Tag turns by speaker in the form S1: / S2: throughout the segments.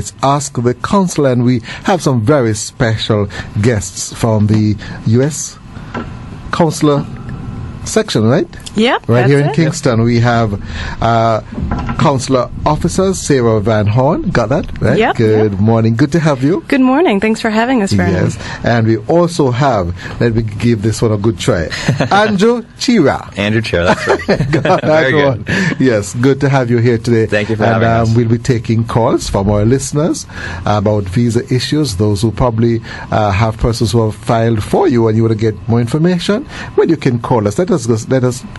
S1: It's Ask the Consul, and we have some very special guests from the U.S. Consular section, right?
S2: Yep.
S1: Right here in Kingston, we have Consular Officers Sarah Van Horn. Got that? Right?
S2: Yep.
S1: Good morning. Good to have you.
S2: Good morning. Thanks for having us, Vernon.
S1: Yes. And we also have, let me give this one a good try, Andrew Chira.
S3: Andrew Chira, that's right.
S1: Very good. Yes, good to have you here today.
S3: Thank you for having us.
S1: We'll be taking calls from our listeners about visa issues, those who probably have persons who have filed for you and you want to get more information. Well, you can call us. Let us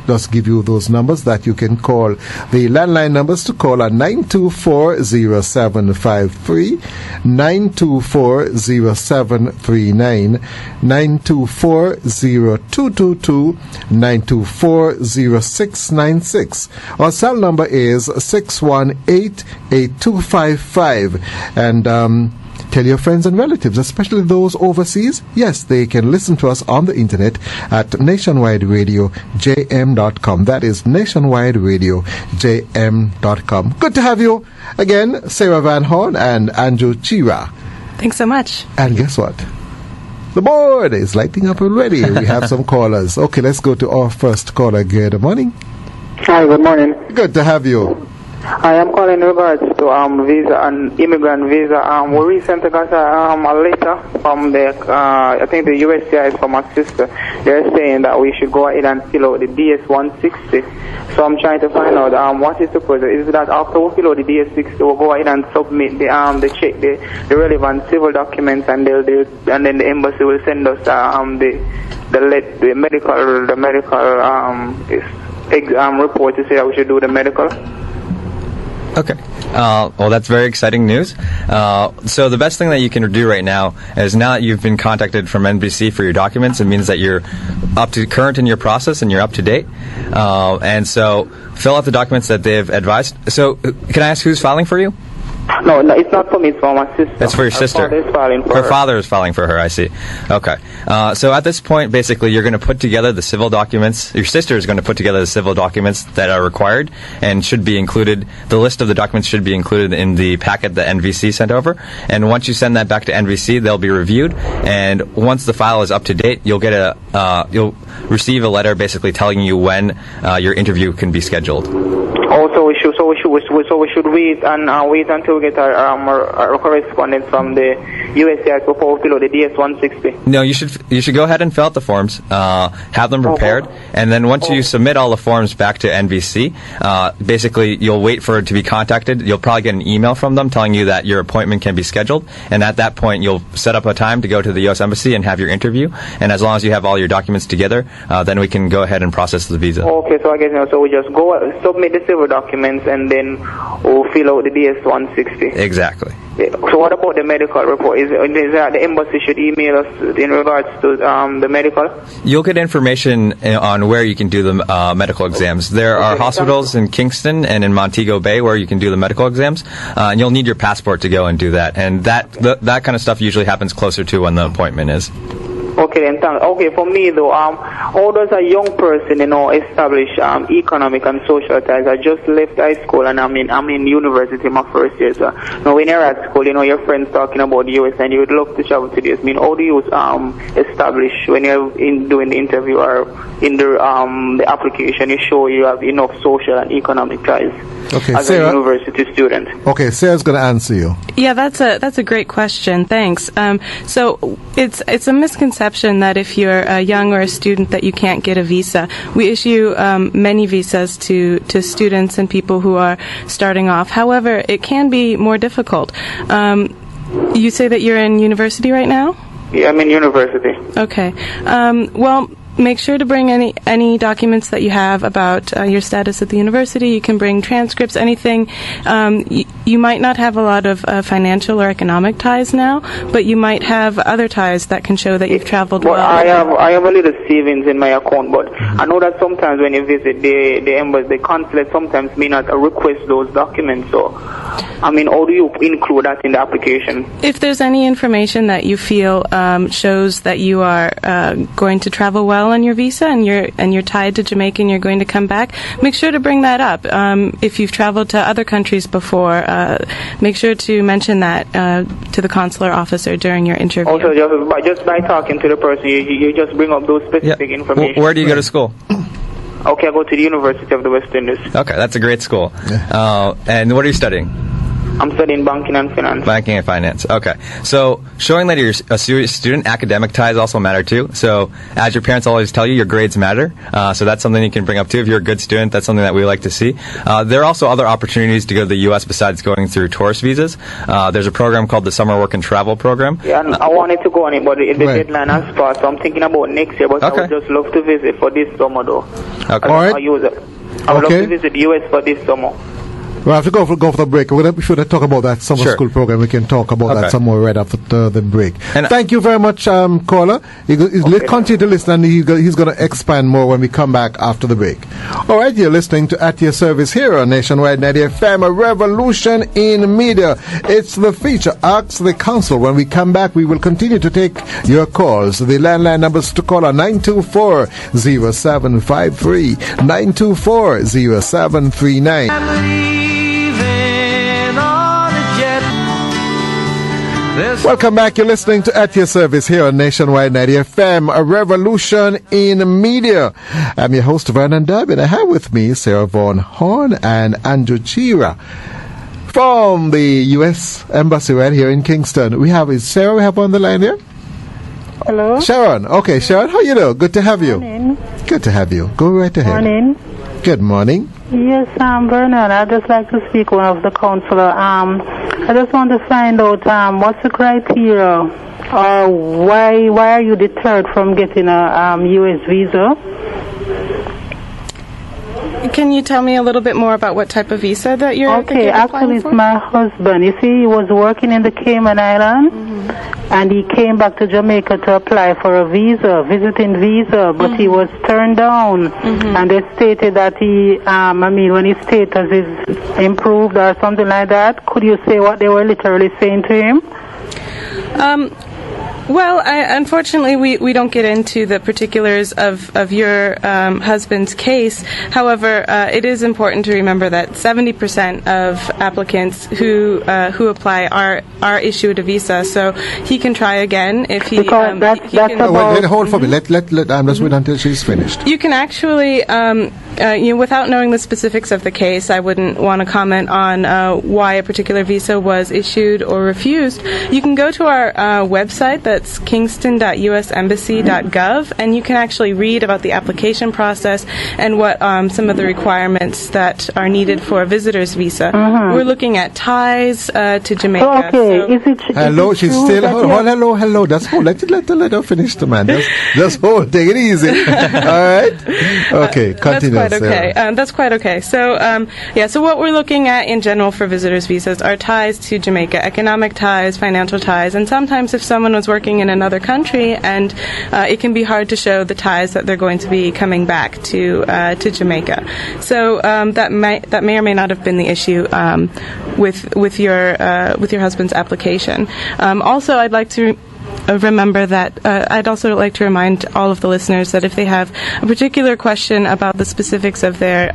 S1: just give you those numbers that you can call. The landline numbers to call are 924-0753, 924-0739, 924-0222, 924-0696. Our cell number is 618-8255. And tell your friends and relatives, especially those overseas. Yes, they can listen to us on the internet at nationwideradiojm.com. That is nationwideradiojm.com. Good to have you again, Sarah Van Horn and Andrew Chira.
S2: Thanks so much.
S1: And guess what? The board is lighting up already. We have some callers. Okay, let's go to our first caller. Good morning.
S4: Hi, good morning.
S1: Good to have you.
S4: I am calling in regards to visa and immigrant visa. We recently got a letter from the, I think the USCIS from my sister. They're saying that we should go ahead and fill out the DS-160. So I'm trying to find out what is the process. Is that after we fill out the DS-60, we'll go ahead and submit the check, the relevant civil documents, and then the embassy will send us the medical report to say that we should do the medical.
S3: Okay. Well, that's very exciting news. So the best thing that you can do right now is, now that you've been contacted from NBC for your documents, it means that you're up to current in your process and you're up to date. And so fill out the documents that they've advised. So can I ask who's filing for you?
S4: No, it's not for me. It's for my sister.
S3: That's for your sister.
S4: Her father is filing for
S3: her.
S4: Her
S3: father is filing for her, I see. Okay. So at this point, basically, you're going to put together the civil documents. Your sister is going to put together the civil documents that are required and should be included. The list of the documents should be included in the packet that NVC sent over. And once you send that back to NVC, they'll be reviewed. And once the file is up to date, you'll get you'll receive a letter basically telling you when your interview can be scheduled.
S4: Also, we should wait until we get our correspondence from the USCIS before we fill out the DS-160.
S3: No, you should go ahead and fill out the forms, have them prepared, and then once you submit all the forms back to NVC, basically you'll wait for it to be contacted. You'll probably get an email from them telling you that your appointment can be scheduled, and at that point you'll set up a time to go to the U.S. Embassy and have your interview. And as long as you have all your documents together, then we can go ahead and process the visa.
S4: Okay, so I guess so we just go submit the civil documents and then we'll fill out the DS-160.
S3: Exactly.
S4: So what about the medical report? Is that the embassy should email us in regards to the medical?
S3: You'll get information on where you can do the medical exams. There are hospitals in Kingston and in Montego Bay where you can do the medical exams, and you'll need your passport to go and do that. And that kind of stuff usually happens closer to when the appointment is.
S4: Okay, then thanks. Okay, for me though, how does a young person, establish economic and social ties? I just left high school and I'm in university, my first year. So now when you're at school, your friends talking about the US and you would love to travel to the US. How do you establish when you're doing the interview or in the application? You show you have enough social and economic ties as Sarah, a university student.
S1: Okay, Sarah's going to answer you.
S2: Yeah, that's a great question. Thanks. So it's a misconception that if you're young or a student that you can't get a visa. We issue many visas to students and people who are starting off. However, it can be more difficult. You say that you're in university right now?
S4: Yeah, I'm in university.
S2: Okay. Well, make sure to bring any documents that you have about your status at the university. You can bring transcripts, anything. You might not have a lot of financial or economic ties now, but you might have other ties that can show that you've traveled well.
S4: I have a little savings in my account, but I know that sometimes when you visit the embassy, the consulate sometimes may not request those documents. So, how do you include that in the application?
S2: If there's any information that you feel shows that you are going to travel well on your visa and you're tied to Jamaica and you're going to come back, make sure to bring that up. If you've traveled to other countries before, make sure to mention that to the consular officer during your interview.
S4: Also, just by talking to the person, you just bring up those specific information.
S3: Where do you go to school?
S4: Okay, I go to the University of the West Indies.
S3: Okay, that's a great school. And what are you studying?
S4: I'm studying banking and finance.
S3: Banking and finance. Okay. So showing that you're a serious student, academic ties also matter too. So as your parents always tell you, your grades matter. So that's something you can bring up too. If you're a good student, that's something that we like to see. There are also other opportunities to go to the U.S. besides going through tourist visas. There's a program called the Summer Work and Travel Program.
S4: Yeah, and I wanted to go on it, but the deadline has passed. So I'm thinking about next year, but I would just love to visit for this summer though.
S1: Okay. All right.
S4: I would love to visit the U.S. for this summer.
S1: We'll have to go for the break. We're going to be sure to talk about that summer school program. We can talk about that some more right after the break. And thank you very much, caller. Continue to listen, and he's going to expand more when we come back after the break. All right, you're listening to At Your Service here on Nationwide 90 FM, a revolution in media. It's the feature, Ask the Council. When we come back, we will continue to take your calls. The landline numbers to call are 924-0753, 924-0739. Welcome back. You're listening to At Your Service here on Nationwide 90 FM, a revolution in media. I'm your host, Vernon Durbin. I have with me Sarah Vaughan Horn and Andrew Chira from the U.S. Embassy right here in Kingston. Is Sarah we have on the line here?
S5: Hello.
S1: Sharon. Okay, Sharon, how you doing? Good to have you.
S5: Morning.
S1: Good to have you. Go right ahead.
S5: Morning.
S1: Good morning.
S5: Yes, Vernon, I'd just like to speak one of the counselor. I just want to find out what's the criteria, or why are you deterred from getting a U.S. visa?
S2: Can you tell me a little bit more about what type of visa that you're
S5: Okay, actually it's my husband. You see, he was working in the Cayman Islands, and he came back to Jamaica to apply for a visa, visiting visa, but he was turned down, and they stated that when his status is improved or something like that. Could you say what they were literally saying to him?
S2: Well, unfortunately, we don't get into the particulars of your husband's case. However, it is important to remember that 70% of applicants who apply are issued a visa. So he can try again if he.
S1: Hold for me. Let just wait until she's finished.
S2: You can actually, without knowing the specifics of the case, I wouldn't want to comment on why a particular visa was issued or refused. You can go to our website. That's kingston.usembassy.gov, and you can actually read about the application process and what some of the requirements that are needed for a visitor's visa. We're looking at ties to Jamaica.
S1: Hello, she's still. Hello. That's hold. Let her finish the man. Just hold. Take it easy. All right. Okay. Continue.
S2: That's quite okay. That's quite okay. So, So what we're looking at in general for visitors' visas are ties to Jamaica, economic ties, financial ties, and sometimes if someone was working in another country, and it can be hard to show the ties that they're going to be coming back to Jamaica. So that may or may not have been the issue with your husband's application. Also, I'd like to remember that I'd also like to remind all of the listeners that if they have a particular question about the specifics of their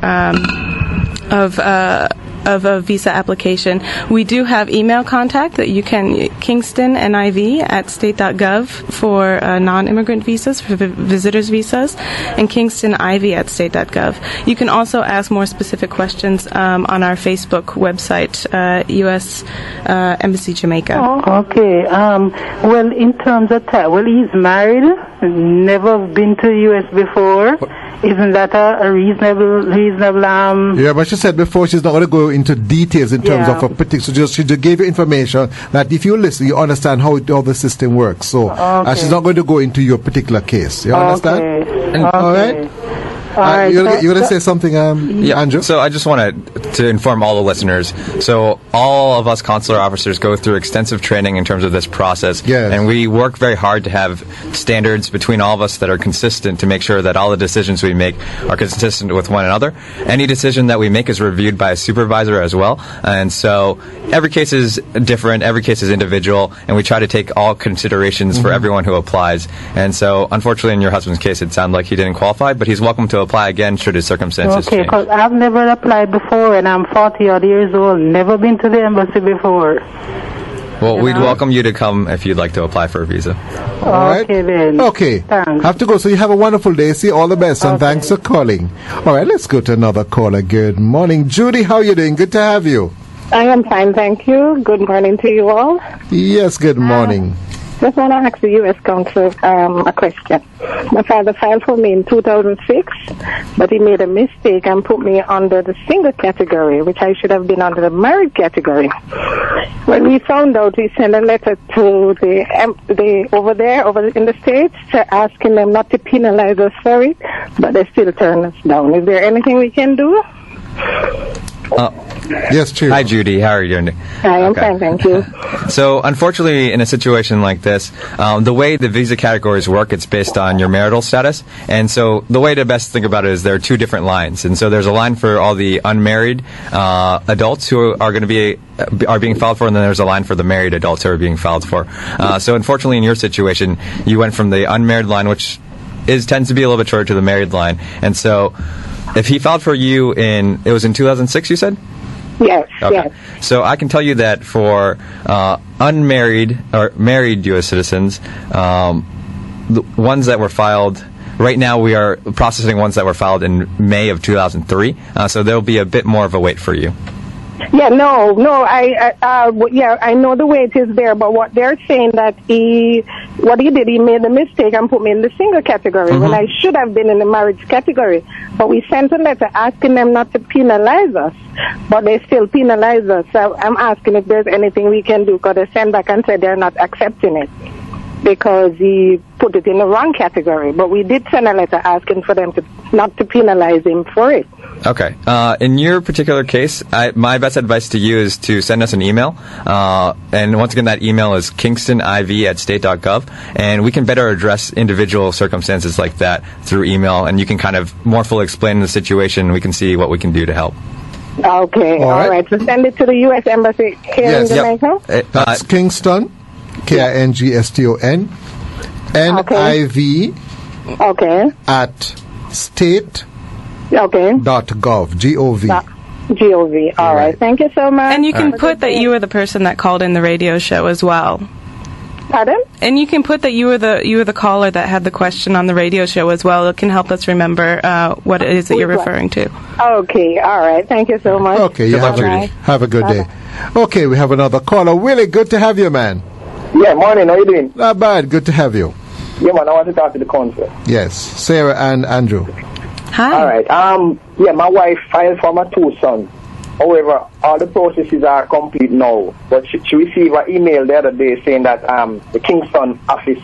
S2: of a visa application, we do have email contact that you can KingstonNIV@state.gov for non-immigrant visas, for visitors visas, and KingstonIV@state.gov. You can also ask more specific questions on our Facebook website, U.S. Embassy Jamaica.
S5: Okay. Well, in terms of he's married, never been to the U.S. before. Isn't that a reasonable?
S1: Yeah, but she said before she's not going to go into details in terms of a particular. She just gave you information that if you listen, you understand how the system works. So she's not going to go into your particular case. You understand? All right. You're going to say something, Andrew?
S3: So I just wanted to inform all the listeners. So all of us consular officers go through extensive training in terms of this process.
S1: Yes.
S3: And we work very hard to have standards between all of us that are consistent to make sure that all the decisions we make are consistent with one another. Any decision that we make is reviewed by a supervisor as well. And so every case is different, every case is individual, and we try to take all considerations for everyone who applies. And so unfortunately in your husband's case it sounded like he didn't qualify, but he's welcome to apply again should his circumstances
S5: Okay,
S3: change.
S5: because I've never applied before, and I'm 40-odd years old. Never been to the embassy before.
S3: Well, we'd welcome you to come if you'd like to apply for a visa.
S1: All right.
S5: Okay, then.
S1: Okay.
S5: Thanks.
S1: Have to go. So you have a wonderful day. See, all the best, and thanks for calling. All right, let's go to another caller. Good morning. Judy, how are you doing? Good to have you.
S6: I am fine, thank you. Good morning to you all.
S1: Yes, good morning.
S6: Just want to ask the U.S. Consul a question. My father filed for me in 2006, but he made a mistake and put me under the single category, which I should have been under the married category. When we found out, we sent a letter to the over in the States, asking them not to penalize us for it, but they still turn us down. Is there anything we can do?
S1: Yes, true.
S3: Hi, Judy. How are you doing?
S6: I am fine, thank you.
S3: So, unfortunately, in a situation like this, the way the visa categories work, it's based on your marital status. And so, the way to best think about it is there are two different lines. And so, there's a line for all the unmarried adults who are going to be are being filed for, and then there's a line for the married adults who are being filed for. So, unfortunately, in your situation, you went from the unmarried line, which tends to be a little bit shorter, to the married line. And so, if he filed for you it was in 2006, you said?
S6: Yes,
S3: Okay.
S6: yes.
S3: So I can tell you that for unmarried or married U.S. citizens, the ones that were filed, right now we are processing ones that were filed in May of 2003, so there will be a bit more of a wait for you.
S6: Yeah, I know the weight is there, but what they're saying that he made a mistake and put me in the single category when I should have been in the marriage category. But we sent a letter asking them not to penalize us, but they still penalize us. So I'm asking if there's anything we can do, because they sent back and said they're not accepting it because he put it in the wrong category. But we did send a letter asking for them not to penalize him for it.
S3: Okay. In your particular case, my best advice to you is to send us an email. And once again, that email is kingstoniv@state.gov. And we can better address individual circumstances like that through email. And you can kind of more fully explain the situation. And we can see what we can do to help.
S6: Okay. All right. So send it to the U.S. Embassy here in Jamaica?
S1: That's Kingston, Kingston, NIV at state. .gov, G-O-V.
S6: G-O-V. All right. Thank you so much.
S2: And you can put that you were the person that called in the radio show as well.
S6: Pardon?
S2: And you can put that you were the caller that had the question on the radio show as well. It can help us remember what it is that you're referring to.
S6: Okay. All right. Thank you so much.
S1: Okay. You have a good day. Okay. We have another caller. Willie, good to have you, man.
S7: Yeah, morning. How you doing?
S1: Not bad. Good to have you.
S7: Yeah, man. I want to talk to the consul.
S1: Yes. Sarah and Andrew.
S2: Hi.
S7: All right. My wife filed for my two sons. However, all the processes are complete now. But she received an email the other day saying that the Kingston office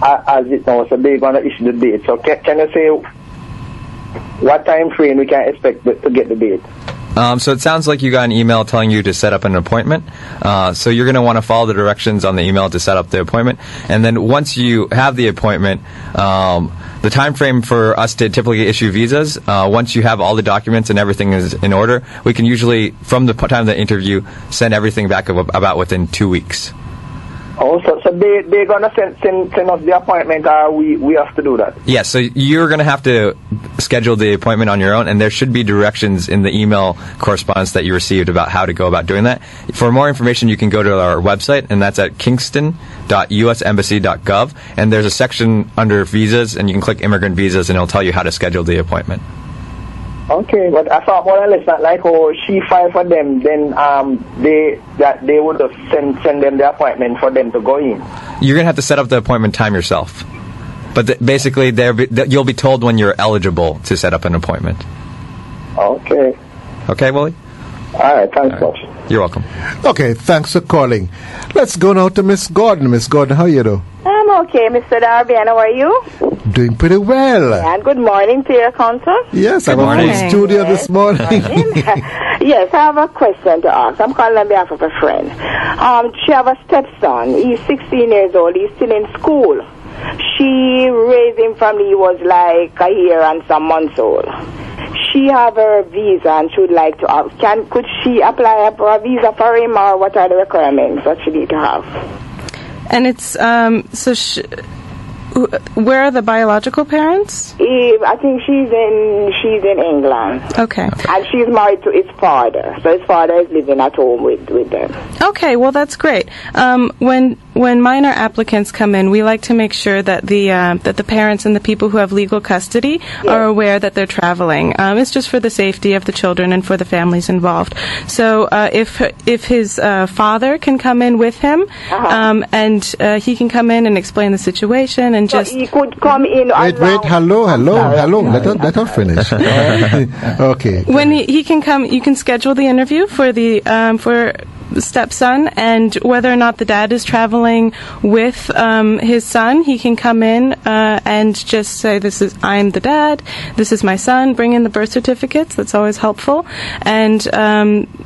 S7: has it now, so they're going to issue the date. So can you say what time frame we can expect to get the date?
S3: So it sounds like you got an email telling you to set up an appointment. So you're going to want to follow the directions on the email to set up the appointment. And then once you have the appointment, the time frame for us to typically issue visas, once you have all the documents and everything is in order, we can usually, from the time of the interview, send everything back about within 2 weeks.
S7: Oh, so they're going to send us the appointment, or we have to do that?
S3: Yes, so you're going to have to schedule the appointment on your own, and there should be directions in the email correspondence that you received about how to go about doing that. For more information, you can go to our website, and that's at kingston.usembassy.gov, and there's a section under visas, and you can click immigrant visas, and it'll tell you how to schedule the appointment.
S7: Okay, but I thought more or less that like she filed for them, then they would have send them the appointment for them to go in.
S3: You're gonna have to set up the appointment time yourself, but basically you'll be told when you're eligible to set up an appointment.
S7: Okay.
S3: Okay, Willie.
S7: All right. Thanks much.
S3: You're welcome.
S1: Okay, thanks for calling. Let's go now to Miss Gordon. Miss Gordon, how are you doing?
S8: I'm okay, Mr. Darby, and how are you?
S1: Doing pretty well.
S8: And good morning to your consul.
S1: Yes, I'm in the studio this morning.
S8: Yes, I have a question to ask. I'm calling on behalf of a friend. She have a stepson. He's 16 years old. He's still in school. She raised him from he was like a year and some months old. She have her visa and she would like to ask, could she apply for a visa for him, or what are the requirements that she need to have?
S2: And it's Where are the biological parents?
S8: I think she's in England.
S2: Okay.
S8: And she's married to his father. So his father is living at home with them.
S2: Okay, well that's great. When minor applicants come in, we like to make sure that the parents and the people who have legal custody are aware that they're traveling. It's just for the safety of the children and for the families involved. So if his father can come in with him, and he can come in and explain the situation and
S8: so
S2: just...
S8: he could come in...
S1: Wait, hello. Let her finish. Okay.
S2: When he can come, you can schedule the interview for the stepson, and whether or not the dad is traveling with his son, he can come in and just say, I'm the dad, this is my son, bring in the birth certificates, that's always helpful, and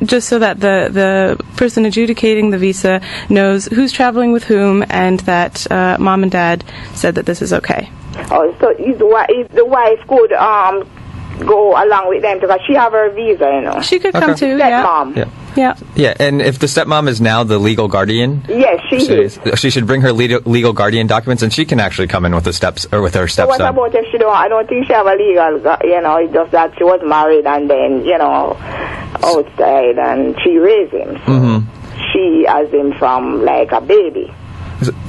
S2: just so that the person adjudicating the visa knows who's traveling with whom, and that mom and dad said that this is okay.
S8: Oh, so the wife could go along with them because she have her visa, you know.
S2: She could come too,
S8: Stepmom.
S2: Yeah,
S3: and if the stepmom is now the legal guardian,
S8: yes, she is.
S3: She should bring her legal guardian documents, and she can actually come in with with her stepson.
S8: So what about if she don't? I don't think she have a legal, it's just that she was married and then, outside, and she raised him. So she has him from like a baby.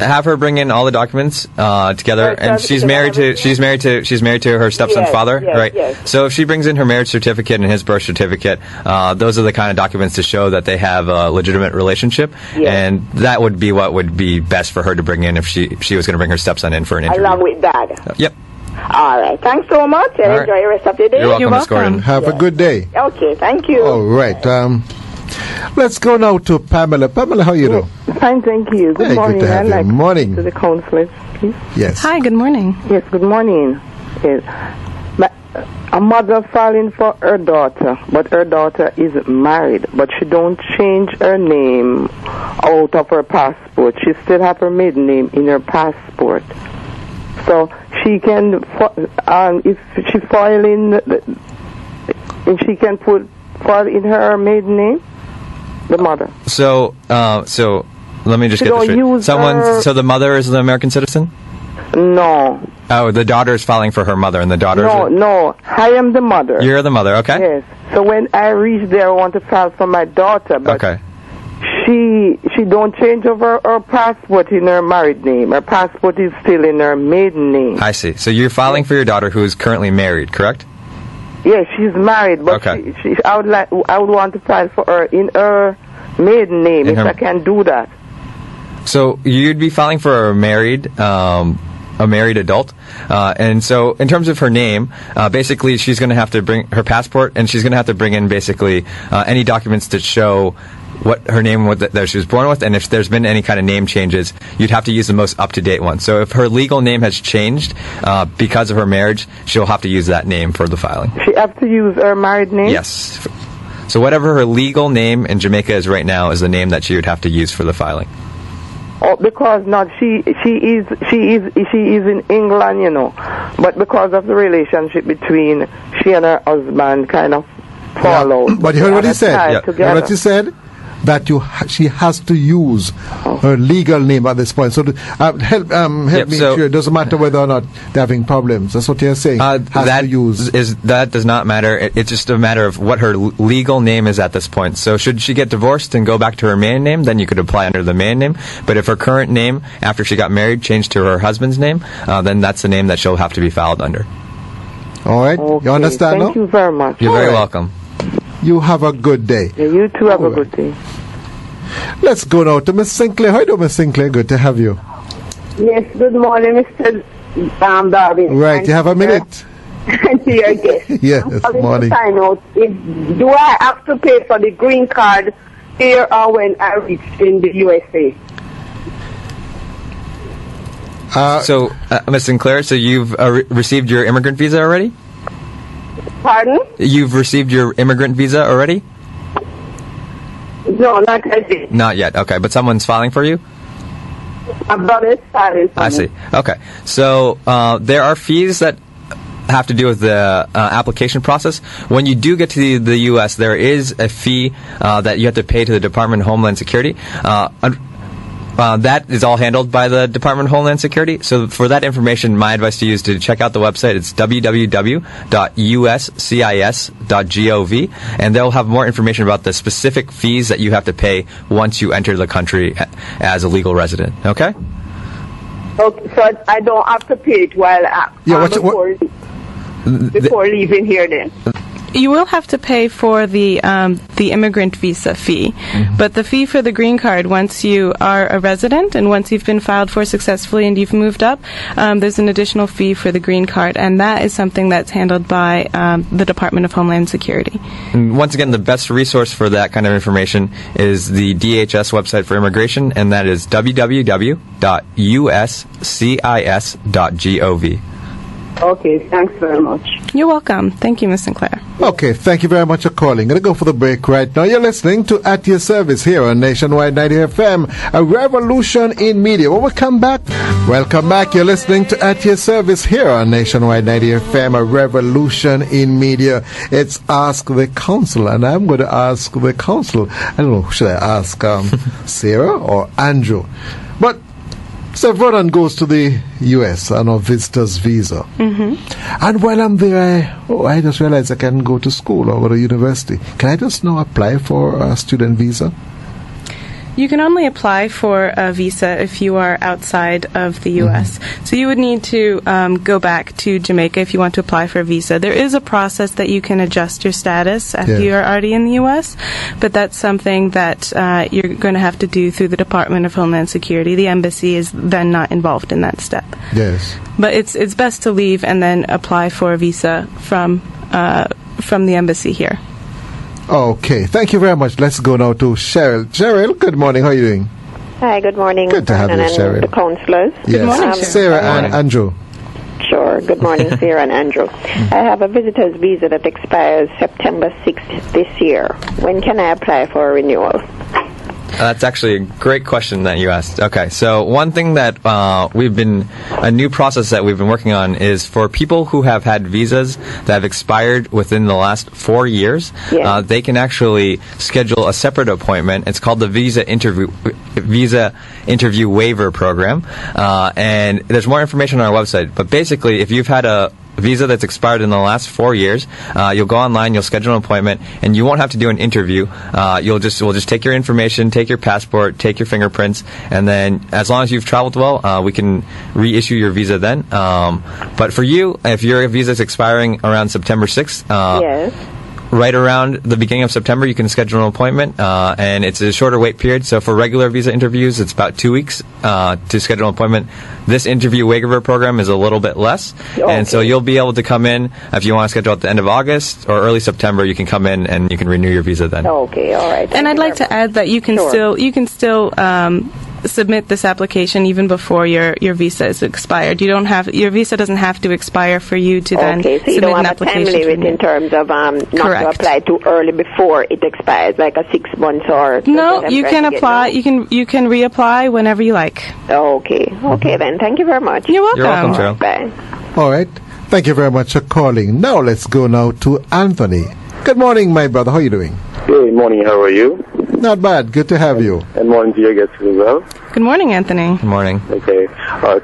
S3: Have her bring in all the documents together, and she's married to her stepson's father, right?
S8: Yes.
S3: So if she brings in her marriage certificate and his birth certificate, those are the kind of documents to show that they have a legitimate relationship, and that would be what would be best for her to bring in if she was going to bring her stepson in for an interview.
S8: Along with that.
S3: Yep.
S8: All right. Thanks so much, and enjoy the rest of the day.
S3: You're welcome, Ms. Gordon.
S1: Have a good day.
S8: Okay, thank you.
S1: All right. Let's go now to Pamela. Pamela, how are you doing?
S9: Fine, thank you. Good morning.
S1: Good to have you. Morning.
S9: To the counselors, please.
S1: Yes.
S2: Hi, good morning.
S9: Yes, good morning. Yes. A mother filing for her daughter, but her daughter is married, but she don't change her name out of her passport. She still have her maiden name in her passport. So she can, if she filing, and she can file in her maiden name, the mother.
S3: So let me just get this straight. So the mother is the American citizen?
S9: No.
S3: Oh, the daughter is filing for her mother, and the daughter
S9: No, I am the mother.
S3: You're the mother, okay?
S9: Yes. So when I reach there, I want to file for my daughter, but she don't change over her passport in her married name. Her passport is still in her maiden name.
S3: I see. So you're filing for your daughter who is currently married, correct?
S9: Yes, she's married, but I would want to file for her in her maiden name if I can do that.
S3: So you'd be filing for a married adult, and so in terms of her name, basically she's going to have to bring her passport, and she's going to have to bring in basically any documents that show what her name was that she was born with, and if there's been any kind of name changes, you'd have to use the most up-to-date one. So if her legal name has changed because of her marriage, she'll have to use that name for the filing.
S9: She have to use her married name?
S3: Yes. So whatever her legal name in Jamaica is right now is the name that she would have to use for the filing.
S9: Oh, because not she is in England, but because of the relationship between she and her husband kind of fall out.
S1: But you heard what he said. You heard what he said? That she has to use her legal name at this point. So help me sure. It doesn't matter whether or not they're having problems. That's what you're saying.
S3: That does not matter. It's just a matter of what her legal name is at this point. So should she get divorced and go back to her maiden name, then you could apply under the maiden name. But if her current name, after she got married, changed to her husband's name, then that's the name that she'll have to be filed under.
S1: All right.
S9: Okay.
S1: You understand now?
S9: Thank you very much.
S3: You're very welcome.
S1: You have a good day.
S9: Yeah, you too have a good day.
S1: Let's go now to Miss Sinclair. How are you doing, Miss Sinclair? Good to have you.
S10: Yes, good morning, Mr. Darby.
S1: Right, you have a minute.
S10: To your guest.
S1: Yes, morning.
S10: To find out do I have to pay for the green card here or when I reach in the USA?
S3: Ms. Sinclair, so you've received your immigrant visa already?
S10: Pardon?
S3: You've received your immigrant visa already?
S10: No, not yet.
S3: Not yet, okay. But someone's filing for you?
S10: My brother's filing for me.
S3: I see. Okay. So there are fees that have to do with the application process. When you do get to the U.S., there is a fee that you have to pay to the Department of Homeland Security. That is all handled by the Department of Homeland Security. So for that information, my advice to you is to check out the website. It's www.uscis.gov, and they'll have more information about the specific fees that you have to pay once you enter the country as a legal resident. Okay?
S10: Okay, so I don't have to pay it while before leaving here then?
S2: You will have to pay for the immigrant visa fee, but the fee for the green card, once you are a resident and once you've been filed for successfully and you've moved up, there's an additional fee for the green card, and that is something that's handled by the Department of Homeland Security.
S3: And once again, the best resource for that kind of information is the DHS website for immigration, and that is www.uscis.gov.
S10: Okay, thanks very much.
S2: You're welcome. Thank you, Ms. Sinclair.
S1: Okay, thank you very much for calling. Going to go for the break right now. You're listening to At Your Service here on Nationwide 90 FM, a revolution in media. When we come back, welcome back. You're listening to At Your Service here on Nationwide 90 FM, a revolution in media. It's Ask the Consul, and I'm going to ask the Consul. I don't know, should I ask Sarah or Andrew? But so Vernon goes to the U.S. on a visitor's visa. And while I'm there, I just realized I can go to school or go to university. Can I just now apply for a student visa?
S2: You can only apply for a visa if you are outside of the U.S. So you would need to go back to Jamaica if you want to apply for a visa. There is a process that you can adjust your status after you're already in the U.S., but that's something that you're going to have to do through the Department of Homeland Security. The embassy is then not involved in that step.
S1: Yes.
S2: But it's best to leave and then apply for a visa from the embassy here.
S1: Okay, thank you very much. Let's go now to Cheryl. Cheryl, good morning. How are you doing?
S11: Hi, good morning.
S1: Good to have you, Cheryl.
S11: The counselors.
S1: Yes.
S2: Good morning,
S1: Sarah and Andrew.
S11: Sure. Good morning, Sarah and Andrew. I have a visitor's visa that expires September 6th this year. When can I apply for a renewal?
S3: That's actually a great question that you asked. Okay, so one thing that a new process that we've been working on is for people who have had visas that have expired within the last 4 years, they can actually schedule a separate appointment. It's called the Visa Interview Waiver Program, and there's more information on our website. But basically, if you've had a visa that's expired in the last 4 years, you'll go online, you'll schedule an appointment, and you won't have to do an interview. We'll just take your information, take your passport, take your fingerprints, and then as long as you've traveled well, we can reissue your visa then. But for you, if your visa is expiring around September 6th, right around the beginning of September, you can schedule an appointment, and it's a shorter wait period. So for regular visa interviews, it's about 2 weeks to schedule an appointment. This interview waiver program is a little bit less, and so you'll be able to come in if you want to schedule at the end of August or early September. You can come in and you can renew your visa then.
S11: Okay, all right.
S2: And I'd like to add that you can still submit this application even before your visa is expired. Your visa doesn't have to expire for you to then
S11: so you
S2: submit
S11: don't
S2: an
S11: have a time
S2: application.
S11: limit in terms of not
S2: Correct.
S11: to apply too early before it expires, like a 6 months or.
S2: No, you can apply. You can reapply whenever you like.
S11: Okay then. Thank you very much.
S2: You're welcome.
S3: You're welcome, Cheryl.
S11: Bye.
S1: All right. Thank you very much for calling. Now let's go now to Anthony. Good morning, my brother. How are you doing?
S12: Good morning. How are you?
S1: Not bad. Good to have you.
S12: And morning to your guests as well.
S2: Good morning, Anthony.
S3: Good morning.
S12: Okay.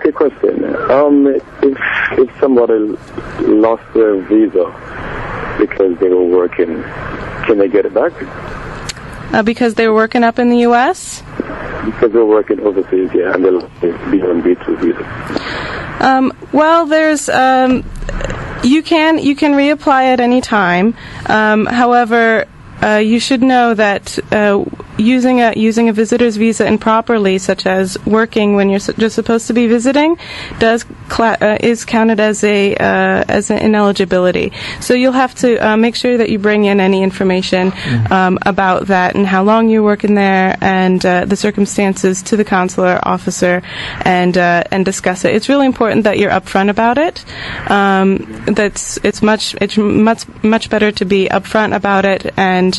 S12: Quick question. If somebody lost their visa because they were working, can they get it back?
S2: Because they were working up in the U.S.?
S12: Because they're working overseas, and they'll be on B2 visa.
S2: Well, there's you can reapply at any time. However, you should know that using a visitor's visa improperly, such as working when you're just supposed to be visiting, is counted as an ineligibility. So you'll have to make sure that you bring in any information about that and how long you're working there and the circumstances to the consular officer and discuss it. It's really important that you're upfront about it. It's much better to be upfront about it and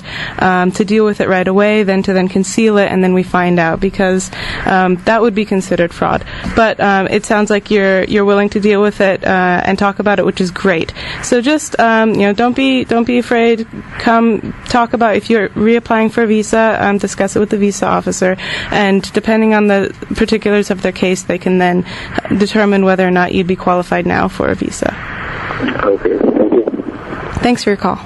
S2: to deal with it right away than to to then conceal it, and then we find out, because that would be considered fraud. But it sounds like you're willing to deal with it and talk about it, which is great. So just don't be afraid. Come talk about if you're reapplying for a visa. Discuss it with the visa officer, and depending on the particulars of their case, they can then determine whether or not you'd be qualified now for a visa.
S12: Okay, thank you.
S2: Thanks for your call.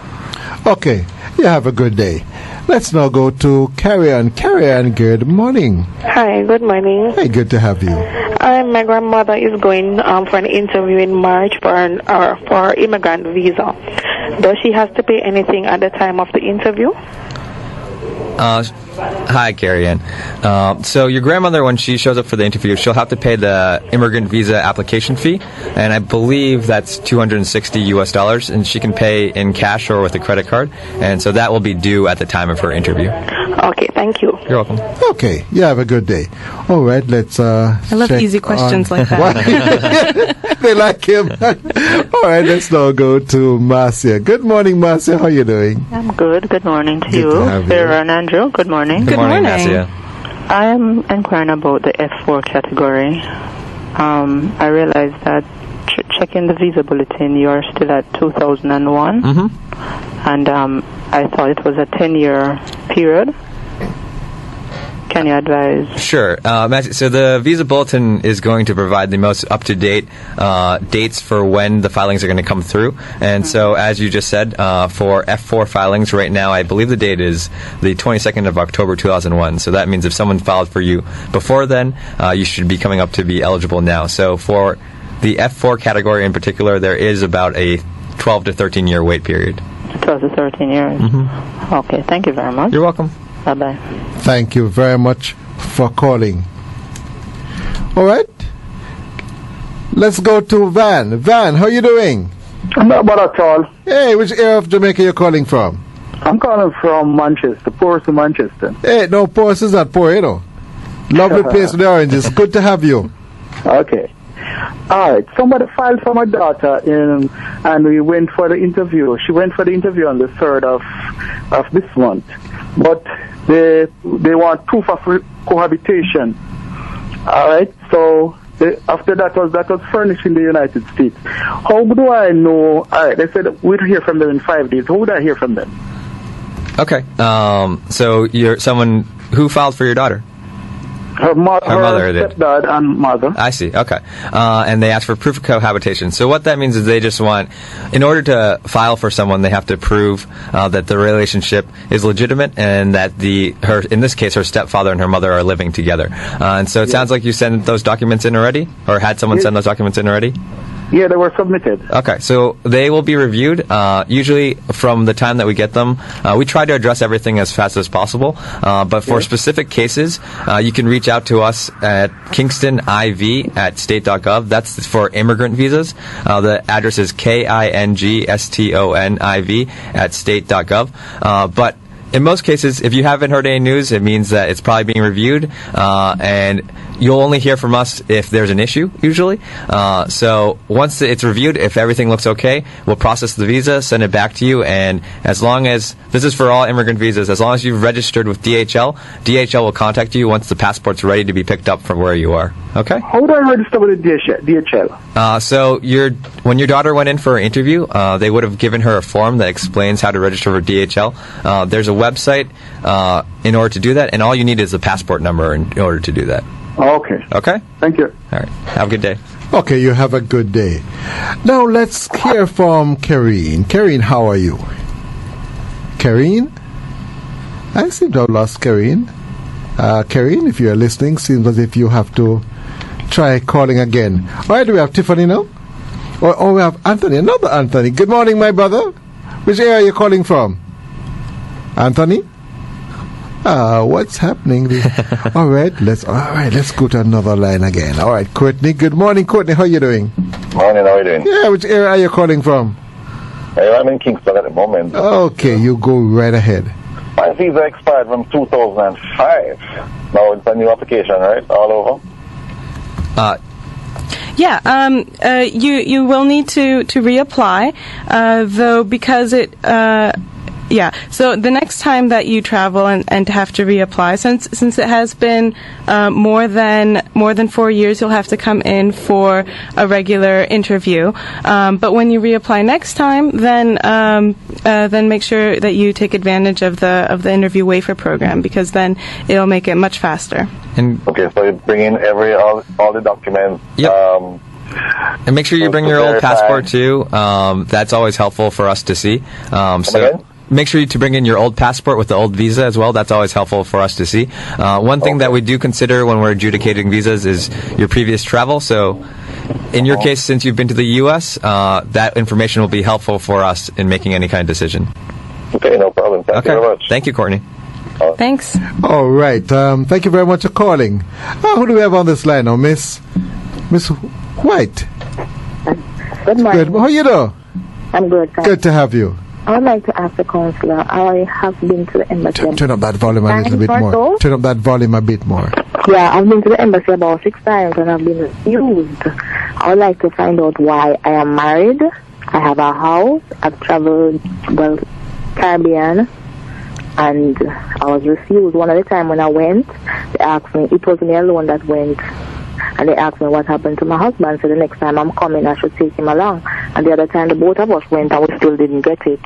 S1: Okay, you have a good day. Let's now go to Carrie Ann. Carrie Ann, good morning.
S13: Hi, good morning.
S1: Hey, good to have you.
S13: My grandmother is going for an interview in March for immigrant visa. Does she have to pay anything at the time of the interview?
S3: Hi, Carrie Ann. So your grandmother, when she shows up for the interview, she'll have to pay the immigrant visa application fee, and I believe that's $260 and she can pay in cash or with a credit card, and so that will be due at the time of her interview.
S13: Okay, thank you.
S3: You're welcome.
S1: Okay, you have a good day. All right, let's
S2: I love easy questions like that.
S1: They like him. All right, let's now go to Marcia. Good morning, Marcia. How are you doing?
S14: I'm good. Good morning to
S1: Good
S14: you.
S1: to have you.
S14: Sarah and Andrew, good morning.
S3: Good morning, Marcia.
S14: I am inquiring about the F4 category. I realize that checking the visa bulletin, you are still at 2001.
S3: Mm-hmm.
S14: And I thought it was a 10-year period. Can you advise?
S3: Sure. So the visa bulletin is going to provide the most up-to-date dates for when the filings are going to come through. And so, as you just said, for F4 filings right now, I believe the date is the 22nd of October 2001. So that means if someone filed for you before then, you should be coming up to be eligible now. So for the F4 category in particular, there is about a 12 to 13 year wait period.
S14: 12 to 13 years.
S3: Mm-hmm.
S14: Okay, thank you very much.
S3: You're welcome.
S14: Bye-bye.
S1: Thank you very much for calling. All right. Let's go to Van. Van, how are you doing?
S15: I'm not bad at all.
S1: Hey, which area of Jamaica you calling from?
S15: I'm calling from Manchester, Ports of Manchester.
S1: Hey, no, Ports is not poor, you know. Lovely place with the oranges. Good to have you.
S15: Okay. All right. Somebody filed for my daughter, and we went for the interview. She went for the interview on the 3rd of this month. But they want proof of cohabitation. All right. So after that was furnished in the United States. How do I know? All right. They said we'll hear from them in 5 days. How would I hear from them?
S3: Okay. So you're someone who filed for your daughter?
S15: Her mother
S3: did.
S15: Stepdad and mother.
S3: I see. Okay. And they asked for proof of cohabitation. So what that means is they just want, in order to file for someone, they have to prove that the relationship is legitimate and that in this case, her stepfather and her mother are living together. And so it sounds like you sent those documents in already, or had someone send those documents in already?
S15: Yeah, they were submitted.
S3: Okay, so they will be reviewed. Usually, from the time that we get them, we try to address everything as fast as possible. But for specific cases, you can reach out to us at KingstoNIV@state.gov. That's for immigrant visas. The address is KINGSTONIV@state.gov. But in most cases, if you haven't heard any news, it means that it's probably being reviewed, and you'll only hear from us if there's an issue, usually. So once it's reviewed, if everything looks okay, we'll process the visa, send it back to you, and as long as, this is for all immigrant visas, as long as you've registered with DHL, DHL will contact you once the passport's ready to be picked up from where you are. Okay?
S15: How do I register with DHL?
S3: So when your daughter went in for an interview, they would have given her a form that explains how to register for DHL. There's a website in order to do that, and all you need is a passport number in order to do that.
S15: Okay.
S3: Okay?
S15: Thank you.
S3: All right. Have a good day.
S1: Okay, you have a good day. Now let's hear from Karine. Karine, how are you? Karine? I seem to have lost Karine. Karine, if you're listening, seems as if you have to try calling again. All right, do we have Tiffany now? Or we have Anthony, another Anthony. Good morning, my brother. Which area are you calling from? Anthony? What's happening? All right, let's go to another line again. All right, Courtney. Good morning, Courtney. How are you doing?
S12: Morning, how are you doing?
S1: Yeah, which area are you calling from?
S12: I'm in Kingston at the moment.
S1: Okay, you go right ahead.
S12: My visa expired from 2005. Now it's a new application, right? All over?
S2: You will need to reapply, though, because Yeah. So the next time that you travel and have to reapply, since it has been more than 4 years, you'll have to come in for a regular interview. But when you reapply next time, then make sure that you take advantage of the interview waiver program, because then it'll make it much faster.
S12: Okay, so you bring in all the documents.
S3: Yep. And make sure you bring your old passport too. That's always helpful for us to see. So make sure to bring in your old passport with the old visa as well. That's always helpful for us to see. One thing that we do consider when we're adjudicating visas is your previous travel. So in your case, since you've been to the U.S., that information will be helpful for us in making any kind of decision.
S12: Okay, no problem. Thank you very much.
S3: Thank you, Courtney.
S2: Thanks.
S1: All right. Thank you very much for calling. Who do we have on this line now, Miss White?
S16: Good morning.
S1: Good. How you doing?
S16: I'm good. Thanks.
S1: Good to have you.
S16: I would like to ask the counselor. I have been to the embassy.
S1: Turn up that volume a little bit more.
S16: So?
S1: Turn up that volume a bit more.
S16: Yeah, I've been to the embassy about 6 times and I've been refused. I would like to find out why. I am married. I have a house. I've traveled, Caribbean, and I was refused. One of the time when I went, they asked me, it was me alone that went, and they asked me what happened to my husband. So the next time I'm coming, I should take him along. And the other time the both of us went and we still didn't get it.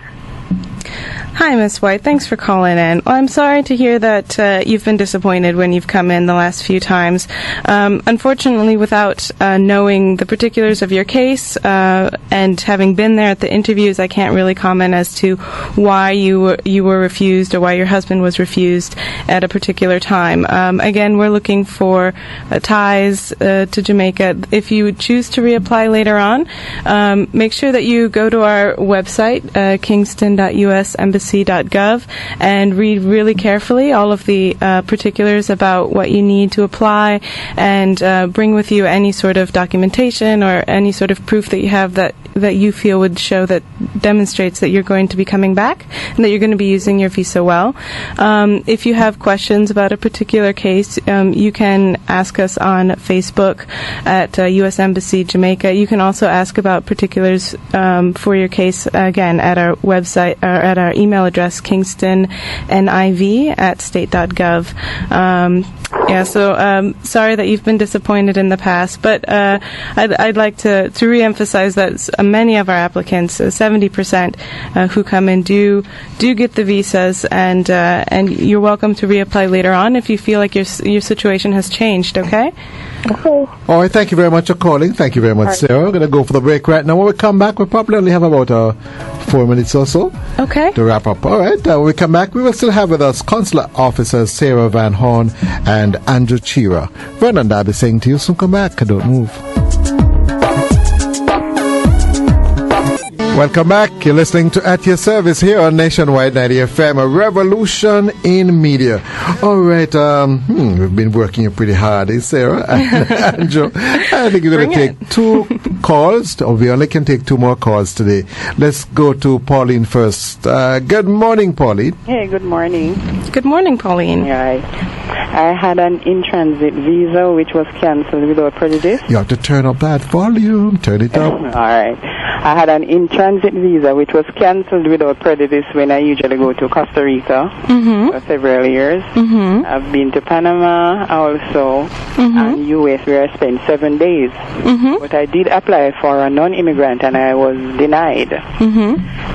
S2: Hi, Miss White. Thanks for calling in. Well, I'm sorry to hear that you've been disappointed when you've come in the last few times. Unfortunately, without knowing the particulars of your case and having been there at the interviews, I can't really comment as to why you were refused or why your husband was refused at a particular time. Again, we're looking for ties to Jamaica. If you choose to reapply later on, make sure that you go to our website, kingston.usembassy.gov, and read really carefully all of the particulars about what you need to apply, and bring with you any sort of documentation or any sort of proof that you have that you feel would show that demonstrates that you're going to be coming back and that you're going to be using your visa well. If you have questions about a particular case, you can ask us on Facebook at U.S. Embassy Jamaica. You can also ask about particulars for your case, again, at our website, or at our email address, kingstonniv@state.gov. Sorry that you've been disappointed in the past, but I'd like to re-emphasize that many of our applicants, 70% who come in, do get the visas, and you're welcome to reapply later on if you feel like your situation has changed. Okay.
S16: Okay.
S1: All right. Thank you very much for calling. Thank you very much, Sarah. We're going to go for the break right now. When we come back, we'll probably only have about 4 minutes or so.
S2: Okay.
S1: To wrap up. All right. When we come back, we will still have with us Consular Officers Sarah Van Horn and Andrew Chira. Vernon Darby saying to you, soon come back. Don't move. Welcome back. You're listening to At Your Service here on Nationwide 90 FM, a revolution in media. All right. We've been working pretty hard, Sarah and Andrew. I think we're going to take 2 calls, or we only can take 2 more calls today. Let's go to Pauline first. Good morning, Pauline.
S17: Hey, good morning.
S2: Good morning, Pauline.
S17: Right. I had an in-transit visa which was cancelled without prejudice.
S1: You have to turn up that volume. Turn it up.
S17: All right. I had an in-transit visa which was cancelled without prejudice when I usually go to Costa Rica for several years. I've been to Panama also, and U.S. where I spent 7 days. But I did apply for a non-immigrant and I was denied.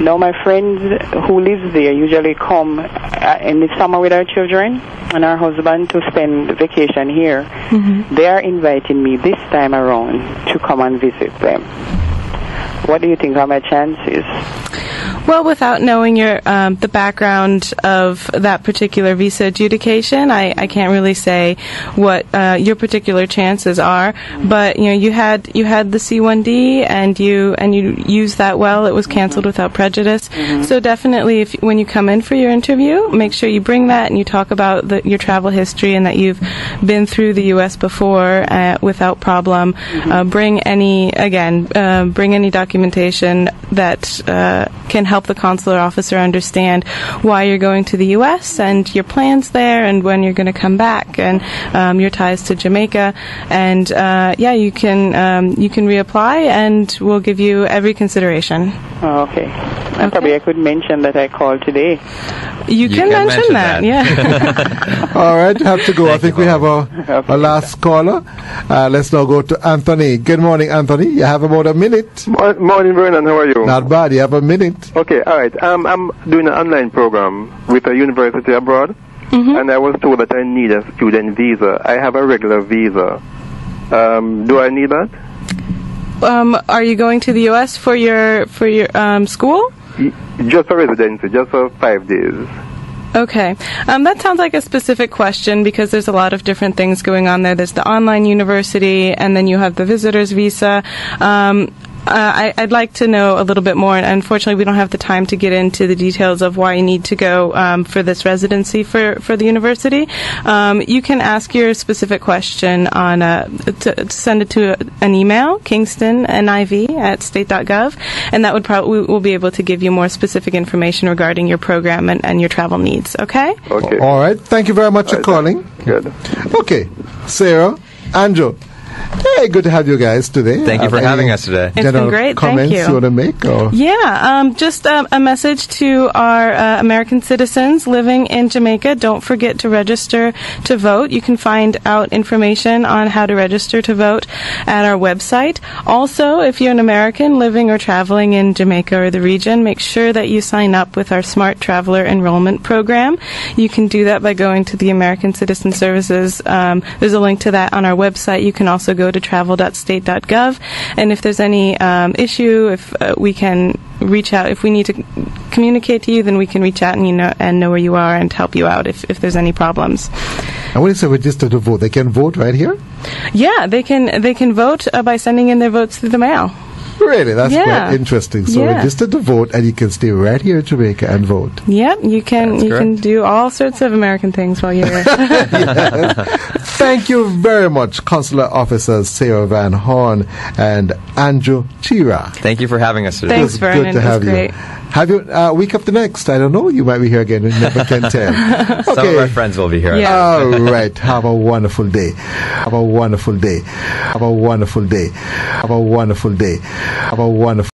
S17: Now my friends who live there usually come in the summer with our children and our husband to spend vacation here. They are inviting me this time around to come and visit them. What do you think are my chances?
S2: Well, without knowing the background of that particular visa adjudication, I can't really say what your particular chances are. But you had the C1D and you used that well. It was canceled without prejudice. So definitely, when you come in for your interview, make sure you bring that and you talk about your travel history and that you've been through the U.S. before without problem. Bring any documentation that can help the consular officer understand why you're going to the U.S. and your plans there and when you're going to come back and your ties to Jamaica. And you can reapply and we'll give you every consideration.
S17: Oh, okay. And probably I could mention that I called today.
S2: You can mention that. Yeah.
S1: All right, have to go. I think we have a last caller. Let's now go to Anthony. Good morning, Anthony. You have about a minute.
S18: Morning, Vernon. How are you?
S1: Not bad. You have a minute.
S18: Okay, all right. I'm doing an online program with a university abroad, and I was told that I need a student visa. I have a regular visa. Do I need that?
S2: Are you going to the U.S. for your school?
S18: Just for residency, just for 5 days.
S2: Okay. That sounds like a specific question because there's a lot of different things going on there. There's the online university, and then you have the visitor's visa. I'd like to know a little bit more, and unfortunately we don't have the time to get into the details of why you need to go for this residency for the university. You can ask your specific question on to send it to an email, kingstonniv@state.gov, and that would we'll be able to give you more specific information regarding your program and your travel needs. Okay?
S18: Okay.
S1: All right. Thank you very much for calling.
S18: Good.
S1: Okay. Sarah, Andrew. Hey, good to have you guys today.
S3: Thank you for having us today.
S2: It's been great.
S1: Comments
S2: Thank you.
S1: Want to make? Or?
S2: Yeah, just a message to our American citizens living in Jamaica. Don't forget to register to vote. You can find out information on how to register to vote at our website. Also, if you're an American living or traveling in Jamaica or the region, make sure that you sign up with our Smart Traveler Enrollment Program. You can do that by going to the American Citizen Services. There's a link to that on our website. You can also go to travel.state.gov, and if there's any issue, if we can reach out, if we need to communicate to you, then we can reach out and know where you are and help you out if there's any problems.
S1: And when you say register to vote, they can vote right here?
S2: Yeah, they can vote by sending in their votes through the mail.
S1: Really? That's quite interesting. So register to vote, and you can stay right here in Jamaica and vote.
S2: Yep, you can. You can do all sorts of American things while you're here.
S1: Thank you very much, Consular Officers Sarah Van Horn and Andrew Chira.
S3: Thank you for having us today.
S2: Thanks, Vernon.
S1: Good to have you.
S2: Great.
S1: Have you week after next? I don't know. You might be here again. We never can tell. Okay.
S3: Some of our friends will be here.
S2: Yeah.
S1: All right. Have a wonderful day. Have a wonderful day. Have a wonderful day. Have a wonderful day. Have a wonderful